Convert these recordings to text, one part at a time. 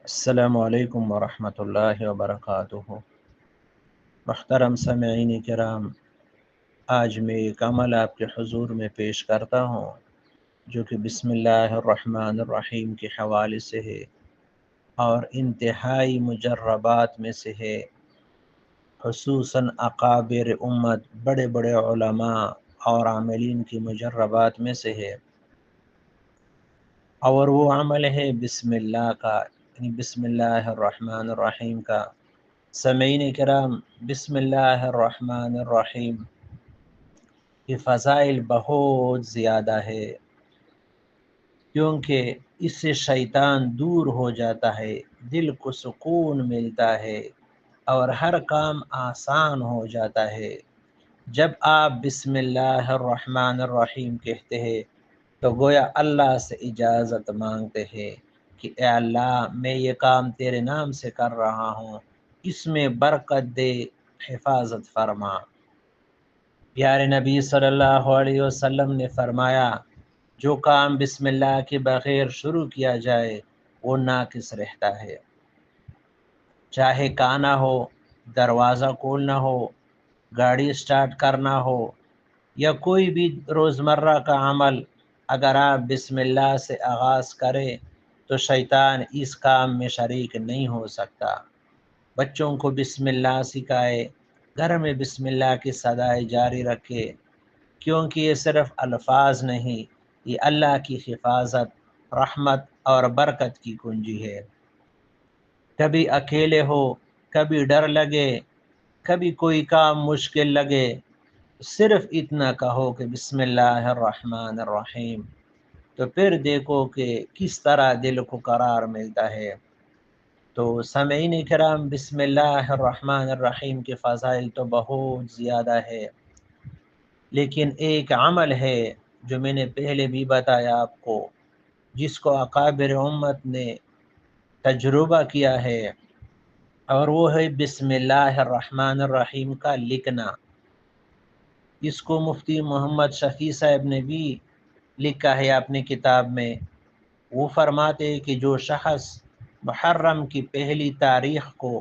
السلام علیکم ورحمۃ اللہ وبرکاتہ۔ محترم سامعین کرام، آج میں ایک عمل آپ کے حضور میں پیش کرتا ہوں جو کہ بسم اللہ الرحمن الرحیم کے حوالے سے ہے اور انتہائی مجربات میں سے ہے، خصوصاً اکابر امت، بڑے بڑے علماء اور عاملین کی مجربات میں سے ہے، اور وہ عمل ہے بسم اللہ کا، یعنی بسم اللہ الرحمن الرحیم کا۔ سامعین کرام، بسم اللہ الرحمن الرحیم کی فضائل بہت زیادہ ہے، کیونکہ اس سے شیطان دور ہو جاتا ہے، دل کو سکون ملتا ہے اور ہر کام آسان ہو جاتا ہے۔ جب آپ بسم اللہ الرحمن الرحیم کہتے ہیں تو گویا اللہ سے اجازت مانگتے ہیں کہ اے اللہ، میں یہ کام تیرے نام سے کر رہا ہوں، اس میں برکت دے، حفاظت فرما۔ پیارے نبی صلی اللہ علیہ وسلم نے فرمایا، جو کام بسم اللہ کے بغیر شروع کیا جائے وہ ناقص رہتا ہے، چاہے کھانا ہو، دروازہ کھولنا ہو، گاڑی سٹارٹ کرنا ہو یا کوئی بھی روزمرہ کا عمل، اگر آپ بسم اللہ سے آغاز کریں تو شیطان اس کام میں شریک نہیں ہو سکتا۔ بچوں کو بسم اللہ سکھائے، گھر میں بسم اللہ کی صدائے جاری رکھے، کیونکہ یہ صرف الفاظ نہیں، یہ اللہ کی حفاظت، رحمت اور برکت کی کنجی ہے۔ کبھی اکیلے ہو، کبھی ڈر لگے، کبھی کوئی کام مشکل لگے، صرف اتنا کہو کہ بسم اللہ الرحمن الرحیم، تو پھر دیکھو کہ کس طرح دل کو قرار ملتا ہے۔ تو سامعین کرام، بسم اللہ الرحمن الرحیم کے فضائل تو بہت زیادہ ہے، لیکن ایک عمل ہے جو میں نے پہلے بھی بتایا آپ کو، جس کو اکابر امت نے تجربہ کیا ہے، اور وہ ہے بسم اللہ الرحمن الرحیم کا لکھنا۔ اس کو مفتی محمد شفیع صاحب نے بھی لکھا ہے اپنی کتاب میں۔ وہ فرماتے کہ جو شخص محرم کی پہلی تاریخ کو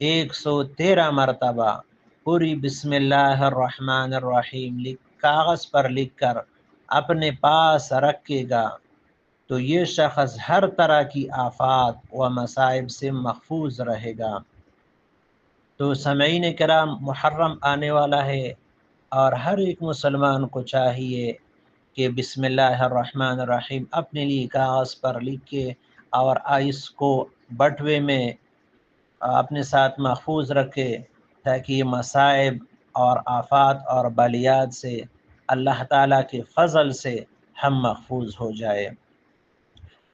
113 مرتبہ پوری بسم اللہ الرحمن الرحیم کاغذ پر لکھ کر اپنے پاس رکھے گا تو یہ شخص ہر طرح کی آفات و مصائب سے محفوظ رہے گا۔ تو سامعین کرام، محرم آنے والا ہے اور ہر ایک مسلمان کو چاہیے کہ بسم اللہ الرحمن الرحیم اپنے لیے کاغذ پر لکھ کے اور اس کو بٹوے میں اپنے ساتھ محفوظ رکھے، تاکہ یہ مصائب اور آفات اور بلیات سے اللہ تعالیٰ کے فضل سے ہم محفوظ ہو جائے۔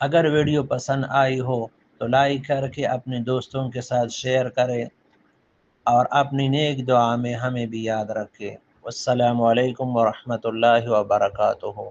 اگر ویڈیو پسند آئی ہو تو لائک کر کے اپنے دوستوں کے ساتھ شیئر کریں اور اپنی نیک دعا میں ہمیں بھی یاد رکھیں۔ والسلام علیکم ورحمۃ اللہ وبرکاتہ۔